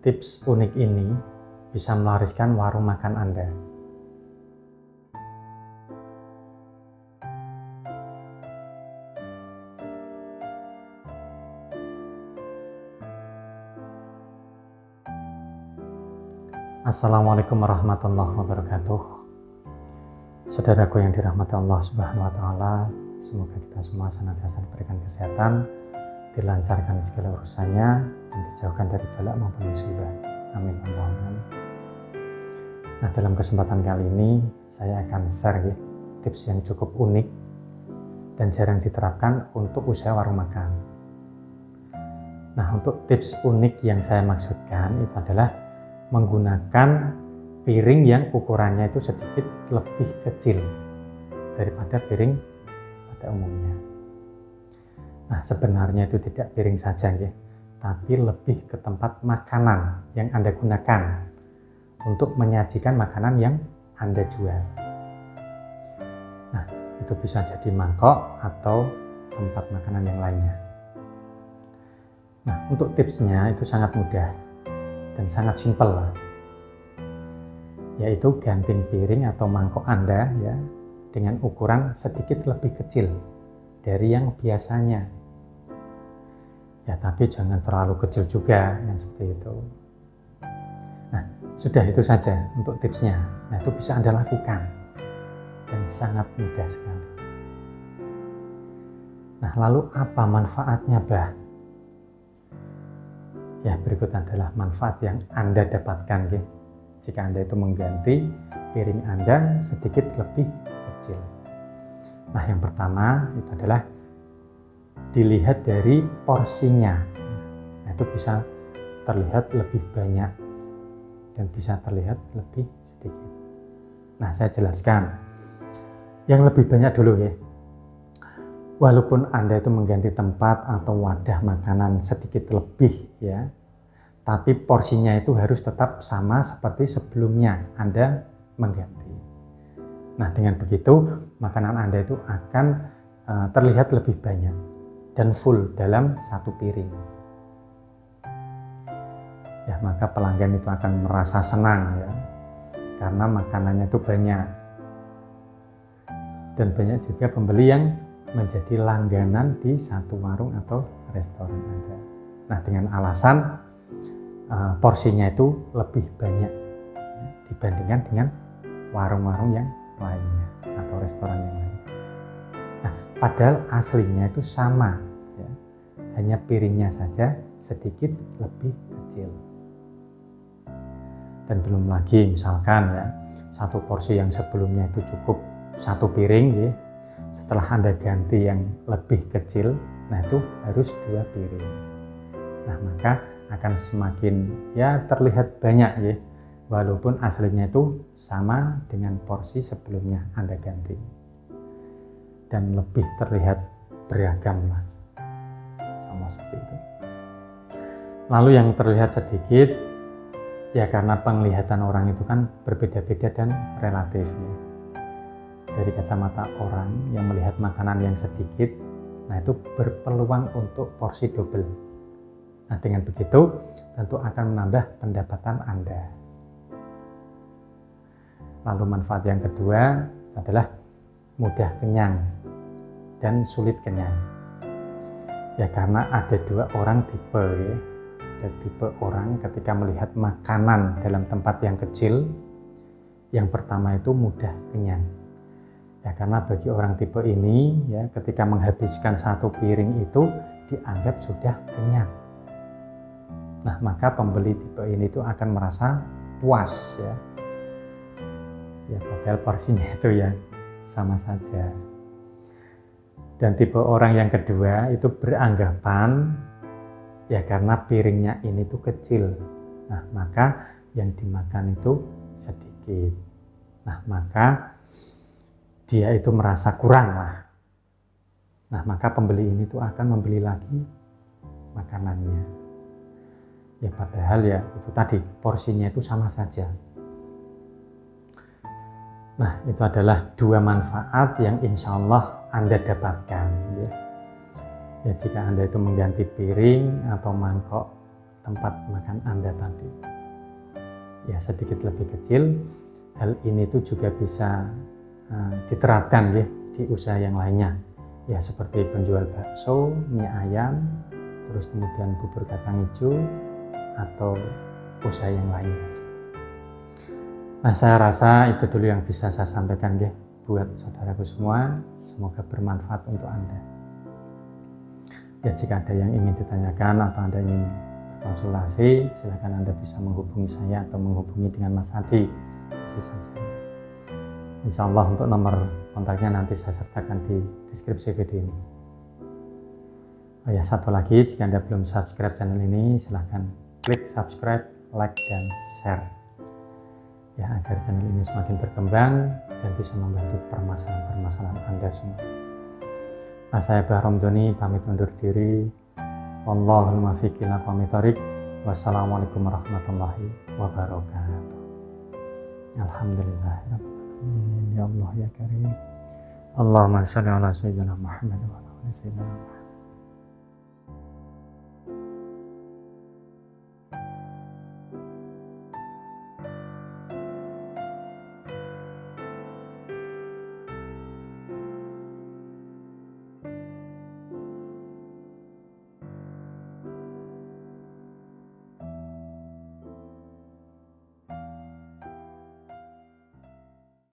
tips unik ini bisa melariskan warung makan Anda. Assalamualaikum warahmatullahi wabarakatuh. Saudaraku yang dirahmati Allah Subhanahu wa taala, semoga kita semua senantiasa diberikan kesehatan, dilancarkan segala urusannya, dan dijauhkan dari bala maupun musibah. Amin Allahumma amin. Nah, dalam kesempatan kali ini saya akan share tips yang cukup unik dan jarang diterapkan untuk usaha warung makan. Nah, untuk tips unik yang saya maksudkan itu adalah menggunakan piring yang ukurannya itu sedikit lebih kecil daripada piring pada umumnya. Nah, sebenarnya itu tidak piring saja ya, tapi lebih ke tempat makanan yang Anda gunakan untuk menyajikan makanan yang Anda jual. Nah, itu bisa jadi mangkok atau tempat makanan yang lainnya. Nah, untuk tipsnya itu sangat mudah dan sangat simpel lah, yaitu ganting piring atau mangkok Anda ya dengan ukuran sedikit lebih kecil dari yang biasanya ya, tapi jangan terlalu kecil juga yang seperti itu. Nah, sudah itu saja untuk tipsnya. Nah, itu bisa Anda lakukan dan sangat mudah sekali. Nah, lalu apa manfaatnya, Bah? Ya, berikut adalah manfaat yang Anda dapatkan jika Anda itu mengganti piring Anda sedikit lebih kecil. Nah, yang pertama itu adalah dilihat dari porsinya. Nah, itu bisa terlihat lebih banyak dan bisa terlihat lebih sedikit. Nah, saya jelaskan yang lebih banyak dulu ya. Walaupun Anda itu mengganti tempat atau wadah makanan sedikit lebih ya, tapi porsinya itu harus tetap sama seperti sebelumnya Anda mengganti. Nah, dengan begitu makanan Anda itu akan terlihat lebih banyak dan full dalam satu piring. Ya, maka pelanggan itu akan merasa senang ya, karena makanannya itu banyak. Dan banyak juga pembeli yang menjadi langganan di satu warung atau restoran Anda. Nah, dengan alasan porsinya itu lebih banyak dibandingkan dengan warung-warung yang lainnya atau restoran yang lain. Nah, padahal aslinya itu sama ya, hanya piringnya saja sedikit lebih kecil. Dan belum lagi misalkan ya, satu porsi yang sebelumnya itu cukup satu piring ya, setelah Anda ganti yang lebih kecil, nah itu harus 2 piring. Nah, maka akan semakin ya terlihat banyak ya, walaupun aslinya itu sama dengan porsi sebelumnya Anda ganti. Dan lebih terlihat beragam lah, sama seperti itu. Lalu yang terlihat sedikit, ya karena penglihatan orang itu kan berbeda-beda dan relatif ya. Dari kacamata orang yang melihat makanan yang sedikit, nah itu berpeluang untuk porsi double. Nah, dengan begitu tentu akan menambah pendapatan Anda. Lalu manfaat yang kedua adalah mudah kenyang dan sulit kenyang. Ya, karena ada 2 orang tipe ya. Ada tipe orang ketika melihat makanan dalam tempat yang kecil, yang pertama itu mudah kenyang. Ya, karena bagi orang tipe ini ya, ketika menghabiskan satu piring itu dianggap sudah kenyang. Nah, maka pembeli tipe ini itu akan merasa puas ya. Ya, padahal porsinya itu ya sama saja. Dan tipe orang yang kedua itu beranggapan ya karena piringnya ini tuh kecil. Nah, maka yang dimakan itu sedikit. Nah, maka dia itu merasa kurang lah. Nah, maka pembeli ini tuh akan membeli lagi makanannya. Ya, padahal ya itu tadi porsinya itu sama saja. Nah, itu adalah 2 manfaat yang insya Allah Anda dapatkan ya. Ya, jika Anda itu mengganti piring atau mangkok tempat makan Anda tadi. Ya, sedikit lebih kecil. Hal ini tuh juga bisa diterapkan ya di usaha yang lainnya. Ya, seperti penjual bakso, mie ayam, terus kemudian bubur kacang hijau, atau usaha yang lainnya. Nah, saya rasa itu dulu yang bisa saya sampaikan ya buat saudaraku semua. Semoga bermanfaat untuk Anda. Ya, jika ada yang ingin ditanyakan atau Anda ingin berkonsultasi, silakan Anda bisa menghubungi saya atau menghubungi dengan Mas Hadi, asisten saya. Insya Allah untuk nomor kontaknya nanti saya sertakan di deskripsi video ini. Oh ya, satu lagi, jika Anda belum subscribe channel ini, silahkan klik subscribe, like, dan share. Ya, agar channel ini semakin berkembang dan bisa membantu permasalahan-permasalahan Anda semua. Nah, saya Bahrom Doni pamit undur diri. Wallahul muwaffiq ila aqwamit thoriq. Wassalamualaikum warahmatullahi wabarakatuh. Alhamdulillah. Ya Allah ya Karim. Allahumma shalli ala sayyidina Muhammad wa ala ali sayyidina Muhammad.